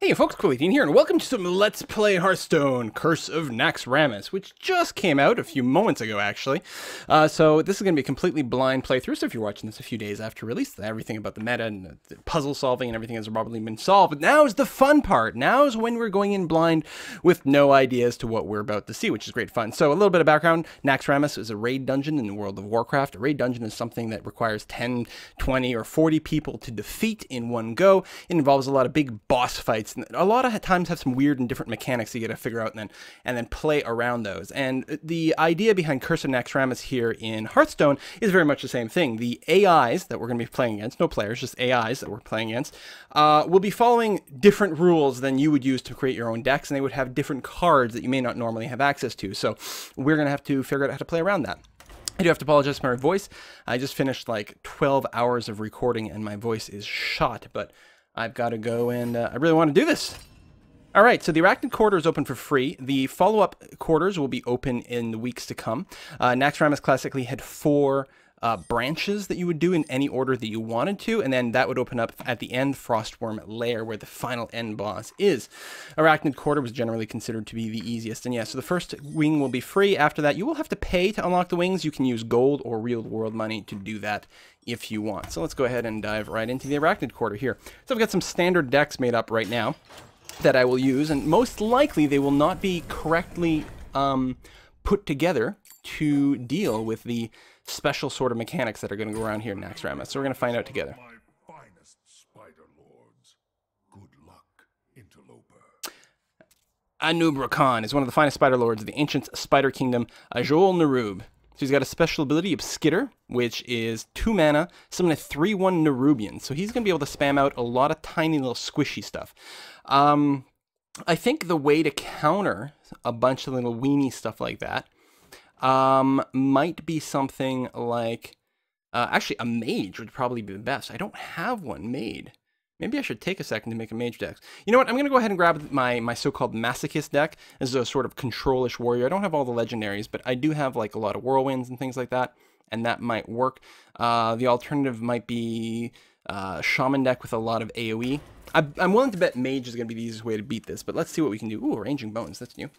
Hey folks, Cool18 here, and welcome to some Let's Play Hearthstone, Curse of Naxxramas, which just came out a few moments ago, actually. So this is going to be a completely blind playthrough, so if you're watching this a few days after release, everything about the meta and the puzzle solving and everything has probably been solved. But now is the fun part. Now is when we're going in blind with no idea as to what we're about to see, which is great fun. So a little bit of background. Naxxramas is a raid dungeon in the world of Warcraft. A raid dungeon is something that requires 10, 20, or 40 people to defeat in one go. It involves a lot of big boss fights, and a lot of times have some weird and different mechanics you got to figure out and then play around those. And the idea behind Curse of Naxxramas here in Hearthstone is very much the same thing. The AIs that we're going to be playing against, no players, just AIs that we're playing against, will be following different rules than you would use to create your own decks, and they would have different cards that you may not normally have access to. So we're going to have to figure out how to play around that. I do have to apologize for my voice. I just finished like 12 hours of recording and my voice is shot, but I've got to go and I really want to do this. All right, so the Arachnid quarter is open for free. The follow-up quarters will be open in the weeks to come. Naxxramas classically had 4 branches that you would do in any order that you wanted to, and then that would open up at the end Frostworm Lair, where the final end boss is. Arachnid quarter was generally considered to be the easiest, and yeah, so the first wing will be free. After that, you will have to pay to unlock the wings. You can use gold or real world money to do that if you want. So let's go ahead and dive right into the Arachnid quarter here. So I've got some standard decks made up right now that I will use, and most likely they will not be correctly put together to deal with the special sort of mechanics that are going to go around here in Naxxramas. So we're going to find out together. My finest spider lords. Good luck, interloper. Anub'Rekhan is one of the finest spider lords of the ancient spider kingdom, Ajol Narub. So he's got a special ability of Skitter, which is 2 mana, summon a 3/1 Nerubian. So he's going to be able to spam out a lot of tiny little squishy stuff. I think the way to counter a bunch of little weenie stuff like that might be something like, actually a mage would probably be the best. I don't have one made. Maybe I should take a second to make a mage deck. You know what? I'm going to go ahead and grab my so-called masochist deck as a sort of control-ish warrior. I don't have all the legendaries, but I do have like a lot of whirlwinds and things like that, and that might work. The alternative might be shaman deck with a lot of AoE. I'm willing to bet mage is going to be the easiest way to beat this, but let's see what we can do. Ooh, arranging bones. That's new.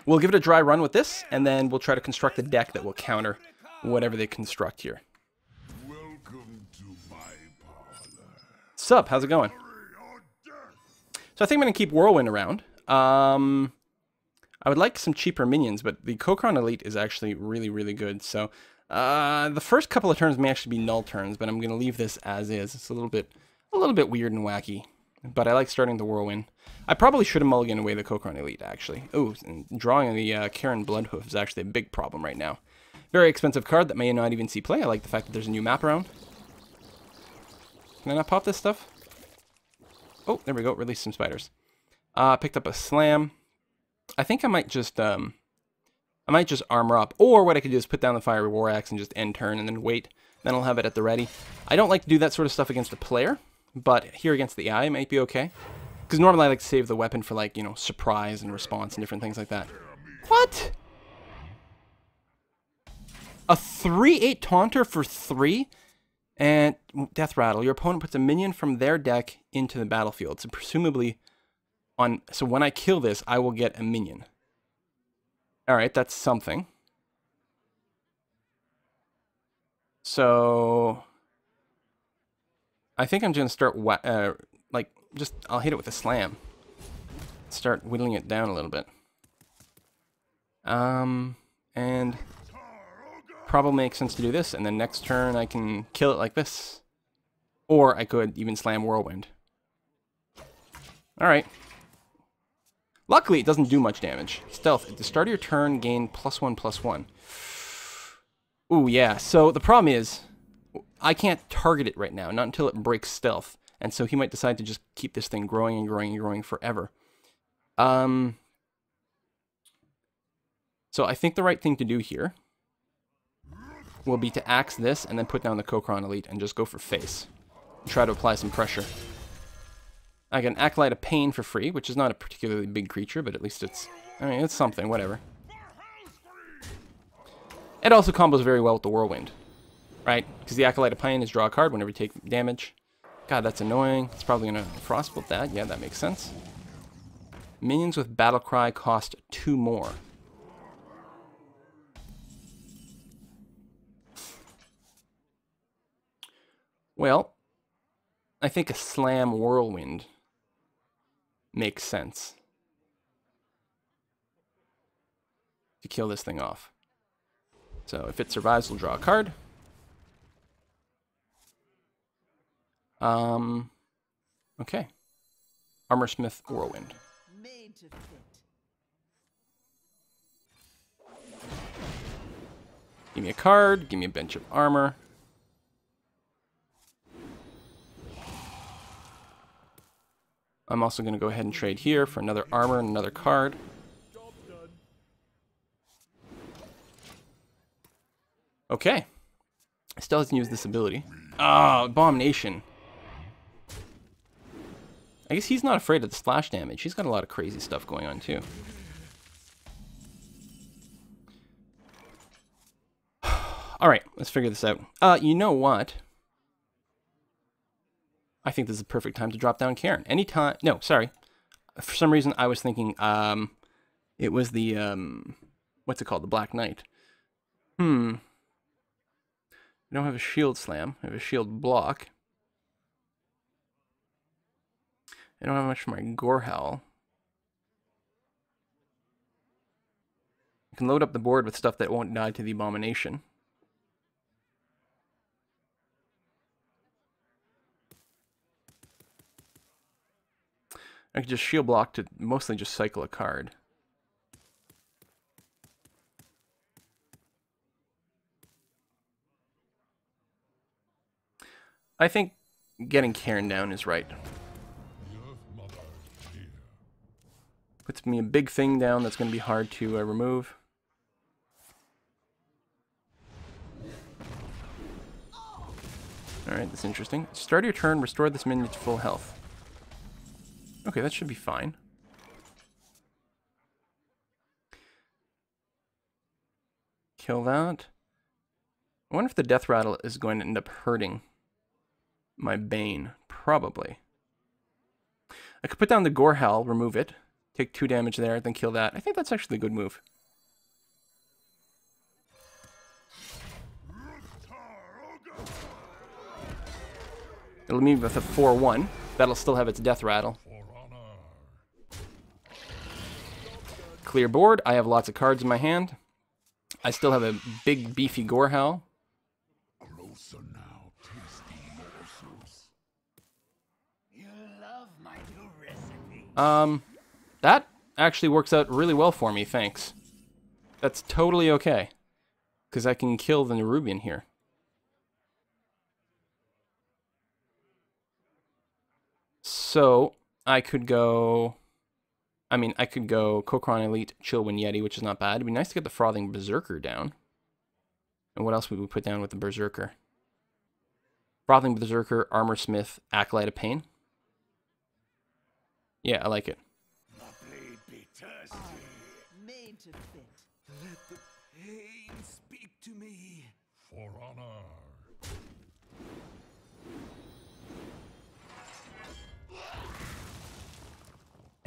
We'll give it a dry run with this, and then we'll try to construct a deck that will counter whatever they construct here. Welcome to my parlor. Sup, how's it going? So I think I'm going to keep Whirlwind around. I would like some cheaper minions, but the Kokron Elite is actually really, really good. So the first couple of turns may actually be null turns, but I'm going to leave this as is. It's a little bit weird and wacky, but I like starting the Whirlwind. I probably should have mulliganed away the Kokron Elite, actually. Oh, and drawing the Karen Bloodhoof is actually a big problem right now. Very expensive card that may not even see play. I like the fact that there's a new map around. Can I not pop this stuff? Oh, there we go. Release some spiders. Picked up a slam. I think I might just armor up. Or what I could do is put down the Fiery War Axe and just end turn and then wait. Then I'll have it at the ready. I don't like to do that sort of stuff against the player, but here against the AI it might be okay. Because normally I like to save the weapon for, like, you know, surprise and response and different things like that. What? A 3/8 Taunter for 3? And Death Rattle. Your opponent puts a minion from their deck into the battlefield. So presumably, so when I kill this, I will get a minion. Alright, that's something. So I think I'm going to start, I'll hit it with a slam. Start whittling it down a little bit. And probably makes sense to do this, and then next turn I can kill it like this. Or I could even slam Whirlwind. Alright. Luckily, it doesn't do much damage. Stealth. At the start of your turn, gain +1/+1. Ooh, yeah. So the problem is, I can't target it right now, not until it breaks stealth. And so he might decide to just keep this thing growing and growing and growing forever. So I think the right thing to do here will be to axe this and then put down the Kokron Elite and just go for face. And try to apply some pressure. I get an Acolyte of Pain for free, which is not a particularly big creature, but at least it's, I mean, it's something, whatever. It also combos very well with the Whirlwind, right? Because the Acolyte of Pain is draw a card whenever you take damage. God, God, that's annoying. It's probably going to frostbolt that. Yeah, that makes sense. Minions with Battlecry cost 2 more. Well, I think a Slam Whirlwind makes sense to kill this thing off. So if it survives, we'll draw a card. Okay. Armorsmith Whirlwind. Made to fit. Give me a card, give me a bench of armor. I'm also going to go ahead and trade here for another armor and another card. Okay. Still hasn't used this ability. Ah, Abomination. I guess he's not afraid of the splash damage. He's got a lot of crazy stuff going on too. Alright, let's figure this out. You know what? I think this is the perfect time to drop down Cairn. Anytime... No, sorry. For some reason, I was thinking, it was the, what's it called? The Black Knight. I don't have a shield slam. I have a shield block. I don't have much for my Gorehowl. I can load up the board with stuff that won't die to the Abomination. I could just shield block to mostly just cycle a card. I think getting Cairn down is right. Puts me a big thing down that's going to be hard to remove. Alright, that's interesting. Start your turn, restore this minion to full health. Okay, that should be fine. Kill that. I wonder if the Death Rattle is going to end up hurting my Bane. Probably. I could put down the Gorehowl, remove it. Take 2 damage there, then kill that. I think that's actually a good move. It'll leave me with a 4-1. That'll still have its Death Rattle. Clear board. I have lots of cards in my hand. I still have a big, beefy Gorehowl. Closer now, tasty morsels. You love my new recipe. That actually works out really well for me, thanks. That's totally okay. Because I can kill the Nerubian here. So, I could go... I could go Kokron Elite, Chillwind Yeti, which is not bad. It'd be nice to get the Frothing Berserker down. And what else would we put down with the Berserker? Frothing Berserker, Armorsmith, Acolyte of Pain. Yeah, I like it. Be thirsty. Made to fit. Let the pain speak to me. For honor.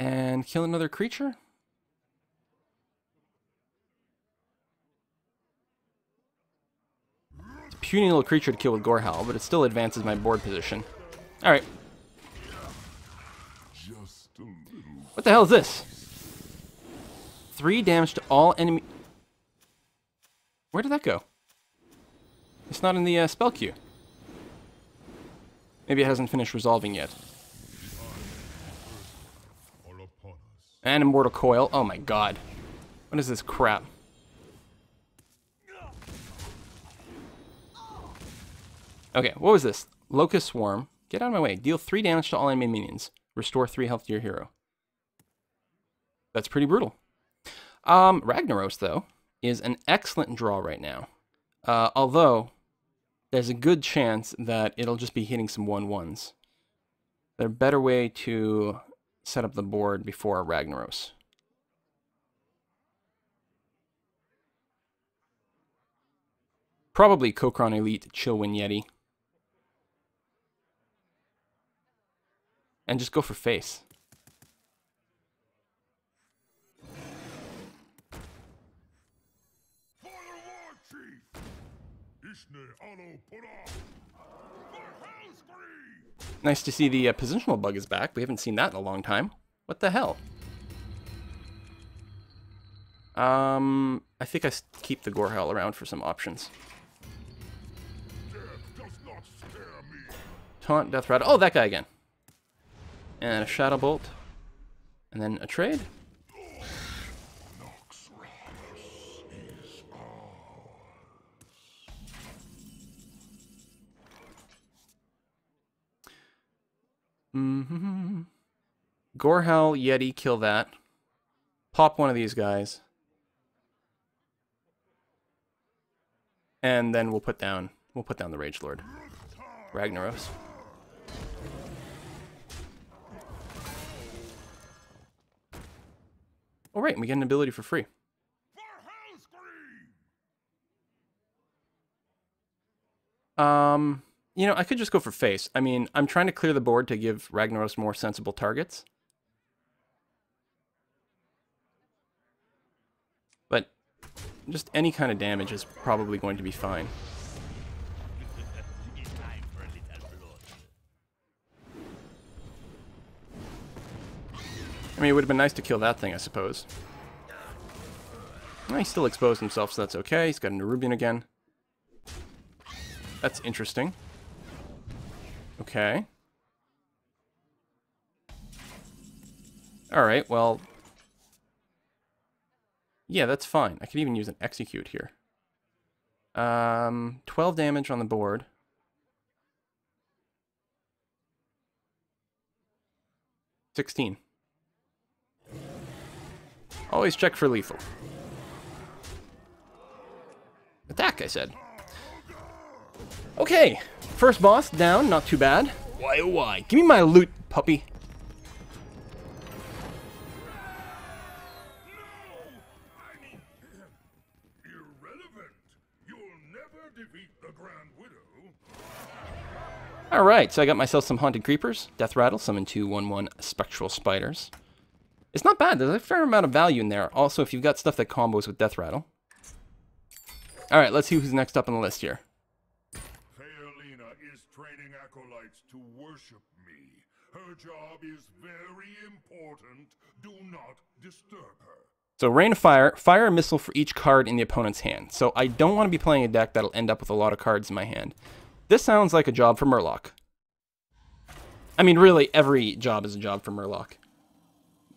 And kill another creature? It's a puny little creature to kill with Gorehowl, but it still advances my board position. Alright. Just a little. What the hell is this? 3 damage to all enemy... Where did that go? It's not in the spell queue. Maybe it hasn't finished resolving yet. And Immortal Coil. Oh my god. What is this crap? Okay, what was this? Locust Swarm. Get out of my way. Deal 3 damage to all enemy minions. Restore 3 health to your hero. That's pretty brutal. Ragnaros, though, is an excellent draw right now. Although, there's a good chance that it'll just be hitting some 1/1s. There's a better way to set up the board before Ragnaros. Probably Kokron Elite, Chillwind Yeti. and just go for face. Nice to see the positional bug is back. We haven't seen that in a long time. What the hell? I think I keep the Gorehell around for some options. Taunt, Death Rattle. Oh, that guy again. And a Shadow Bolt. And then a trade. Gorehell, Yeti, kill that. Pop one of these guys. And then we'll put down the Rage Lord. Ragnaros. Oh right, we get an ability for free. You know, I could just go for face. I mean, I'm trying to clear the board to give Ragnaros more sensible targets. But just any kind of damage is probably going to be fine. I mean, it would have been nice to kill that thing, I suppose. Well, he still exposed himself, so that's okay. He's got a Nerubian again. That's interesting. Okay. Alright, well... yeah, that's fine. I could even use an Execute here. 12 damage on the board. $16. Always check for lethal. Attack, I said. Okay, first boss down, not too bad. Why, oh why? Give me my loot, puppy. Alright, so I got myself some Haunted Creepers. Death Rattle, summon 2/1/1 Spectral Spiders. It's not bad, there's a fair amount of value in there. Also, if you've got stuff that combos with Death Rattle. Alright, let's see who's next up on the list here. Faerlina is training acolytes to worship me. Her job is very important. Do not disturb her. So Rain of Fire, fire a missile for each card in the opponent's hand. So I don't want to be playing a deck that'll end up with a lot of cards in my hand. This sounds like a job for Murloc. I mean, really, every job is a job for Murloc.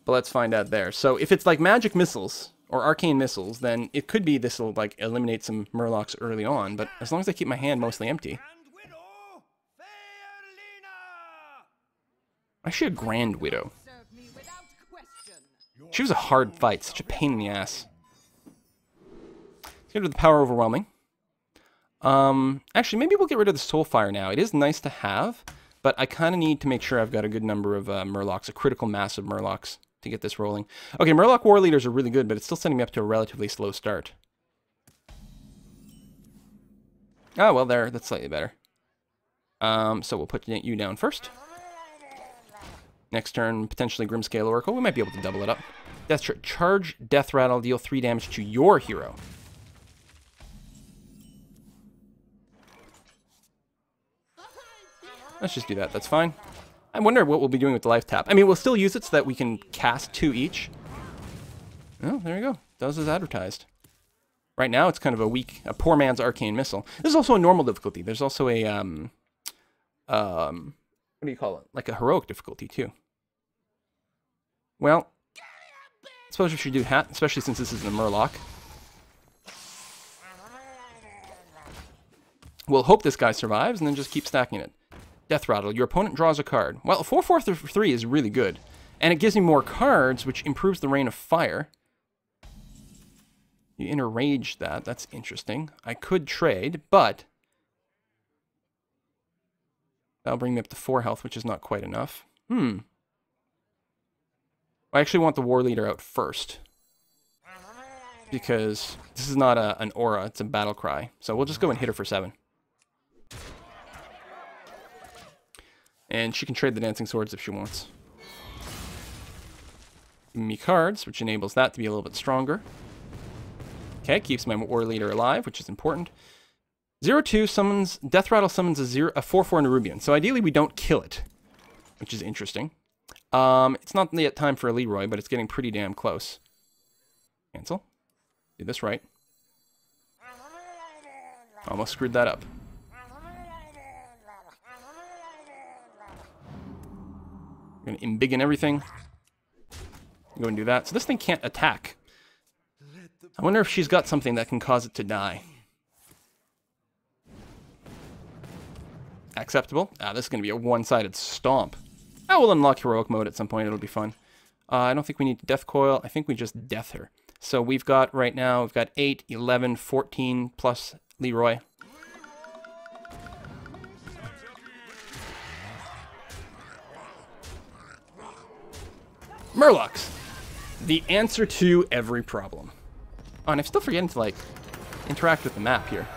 But let's find out there. So if it's like magic missiles or arcane missiles, then it could be this will like eliminate some Murlocs early on. But as long as I keep my hand mostly empty. Actually, a Grand Widow. She was a hard fight, such a pain in the ass. Let's get rid of the Power Overwhelming. Actually, maybe we'll get rid of the Soulfire now. It is nice to have, but I kind of need to make sure I've got a good number of Murlocs, a critical mass of Murlocs to get this rolling. Okay, Murloc War Leaders are really good, but it's still setting me up to a relatively slow start. Oh, well, there, that's slightly better. So we'll put you down first. Next turn, potentially Grimscale Oracle. We might be able to double it up. Charge Death Rattle, deal 3 damage to your hero. Let's just do that. That's fine. I wonder what we'll be doing with the life tap. I mean, we'll still use it so that we can cast 2 each. Oh, there you go. Does as advertised. Right now, it's kind of a poor man's arcane missile. This is also a normal difficulty. There's also a, what do you call it? Like a heroic difficulty, too. Well, I suppose we should do hat, especially since this isn't a Murloc. We'll hope this guy survives, and then just keep stacking it. Death Rattle. Your opponent draws a card. Well, 4/4/3 is really good. And it gives me more cards, which improves the Rain of Fire. You interrage that. That's interesting. I could trade, but that'll bring me up to 4 health, which is not quite enough. I actually want the War Leader out first, because this is not an aura, it's a battle cry. So we'll just go and hit her for 7. And she can trade the Dancing Swords if she wants. Give me cards, which enables that to be a little bit stronger. Okay, keeps my War Leader alive, which is important. 0-2 summons... Death Rattle summons a 4-4 Nerubian. So ideally we don't kill it, which is interesting. It's not yet time for a Leroy, but it's getting pretty damn close. Cancel. Do this right. Almost screwed that up. I'm going to embiggen everything. Go and do that. So this thing can't attack. I wonder if she's got something that can cause it to die. Acceptable. This is going to be a one-sided stomp. We'll unlock heroic mode at some point. It'll be fun. I don't think we need to death coil. I think we just death her. So we've got right now, we've got 8, 11, 14 plus Leroy. Murlocs. The answer to every problem. Oh, and I'm still forgetting to, like, interact with the map here.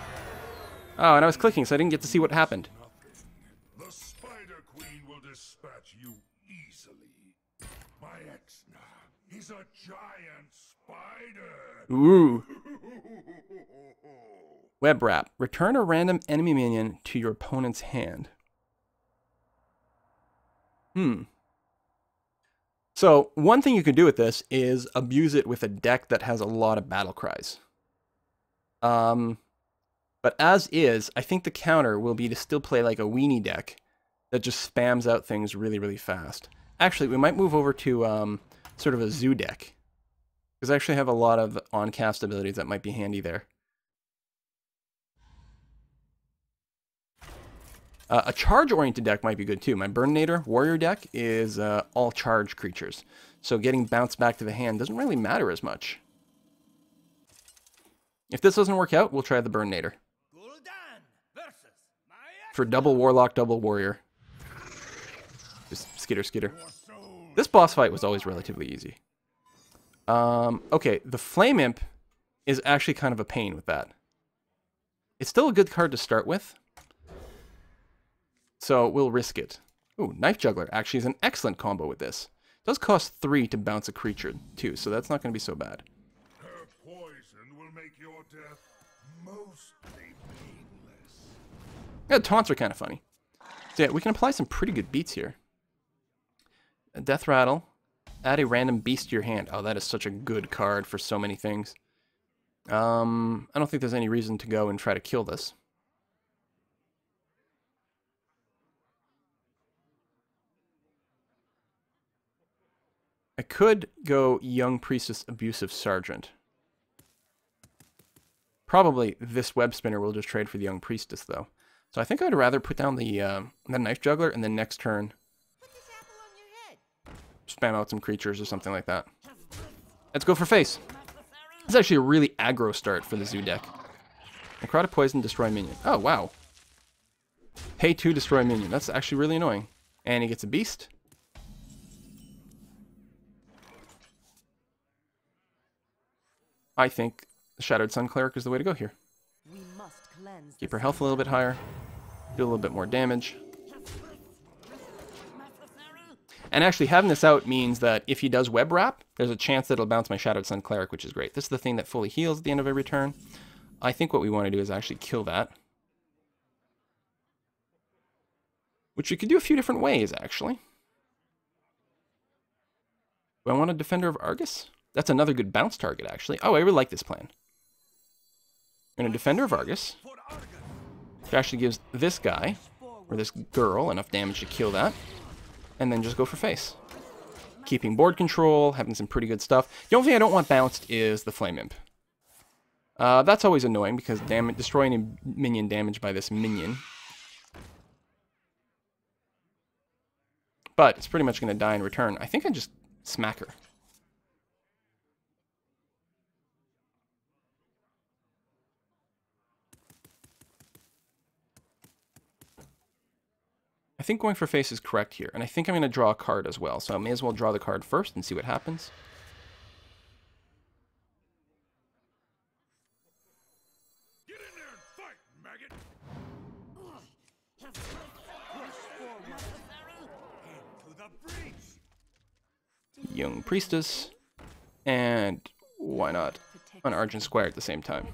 Oh, and I was clicking, so I didn't get to see what happened. The Spider Queen will dispatch you easily. Maexxna is a giant spider. Ooh. Web wrap. Return a random enemy minion to your opponent's hand. So, one thing you can do with this is abuse it with a deck that has a lot of battle cries. But as is, I think the counter will be to still play like a weenie deck that just spams out things really, really fast. Actually, we might move over to sort of a zoo deck. Because I actually have a lot of on-cast abilities that might be handy there. A charge-oriented deck might be good too. My Burninator Warrior deck is all charge creatures. So getting bounced back to the hand doesn't really matter as much. If this doesn't work out, we'll try the Burninator. For double Warlock, double Warrior. Just skitter. This boss fight was always relatively easy. Okay, the Flame Imp is actually kind of a pain with that. It's still a good card to start with. So we'll risk it. Ooh, Knife Juggler actually is an excellent combo with this. It does cost 3 to bounce a creature too, so that's not going to be so bad. Her poison will make your death mostly painless. Yeah, taunts are kind of funny. So yeah, we can apply some pretty good beats here. A Death Rattle. Add a random beast to your hand. Oh, that is such a good card for so many things. I don't think there's any reason to go and try to kill this. I could go Young Priestess Abusive Sergeant. Probably this Web Spinner will just trade for the Young Priestess, though. So I think I'd rather put down the Knife Juggler and then next turn spam out some creatures or something like that. Let's go for face. It's actually a really aggro start for the Zoo deck. Necrotic Poison, destroy minion. Oh, wow. Pay 2, destroy minion. That's actually really annoying. And he gets a beast. I think the Shattered Sun Cleric is the way to go here. We must cleanse Keep her health a little bit higher. Do a little bit more damage. And actually having this out means that if he does Web Wrap, there's a chance that it'll bounce my Shattered Sun Cleric, which is great. This is the thing that fully heals at the end of every turn. I think what we want to do is actually kill that. Which we could do a few different ways, actually. Do I want a Defender of Argus? That's another good bounce target, actually. Oh, I really like this plan. I'm going to Defender of Argus. Which actually gives this guy, or this girl, enough damage to kill that. And then just go for face. Keeping board control, having some pretty good stuff. The only thing I don't want bounced is the Flame Imp. That's always annoying because destroying a minion damage by this minion. But it's pretty much going to die in return. I think I just smack her. I think going for face is correct here, and I think I'm going to draw a card as well, so I may as well draw the card first and see what happens. Get in there and fight, maggot! Young Priestess, and why not an Argent Squire at the same time.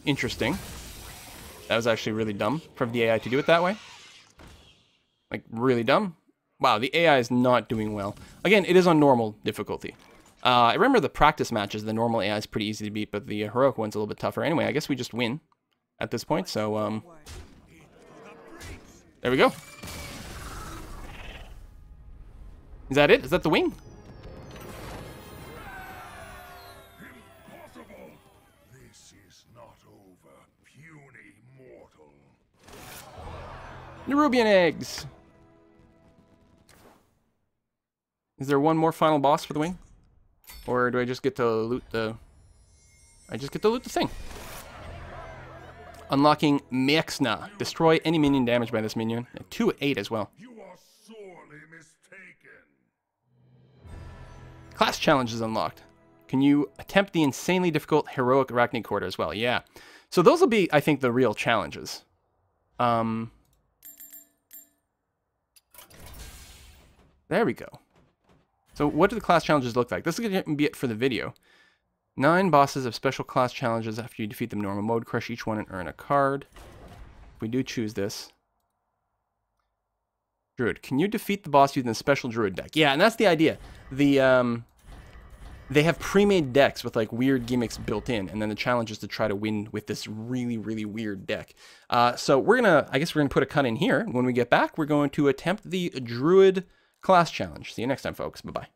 Interesting. That was actually really dumb for the AI to do it that way. Like, really dumb. Wow, the AI is not doing well. Again, it is on normal difficulty. I remember the practice matches, the normal AI is pretty easy to beat, but the heroic one's a little bit tougher. Anyway, I guess we just win at this point, so, there we go. Is that it? Is that the wing? Impossible! This is not over, puny mortal. Nerubian eggs! Is there one more final boss for the wing? Or do I just get to loot the... I just get to loot the thing. Unlocking Maexxna. Destroy any minion damaged by this minion. 2/8 as well. You are sorely mistaken. Class challenge is unlocked. Can you attempt the insanely difficult heroic Arachnid quarter as well? Yeah. So those will be, I think, the real challenges. There we go. So what do the class challenges look like? This is going to be it for the video. 9 bosses of special class challenges after you defeat them in normal mode. Crush each one and earn a card. If we do choose this. Druid. Can you defeat the boss using a special Druid deck? Yeah, and that's the idea. They have pre-made decks with like weird gimmicks built in, and then the challenge is to try to win with this really, really weird deck. So I guess we're gonna put a cut in here. When we get back, we're going to attempt the Druid class challenge. See you next time, folks. Bye-bye.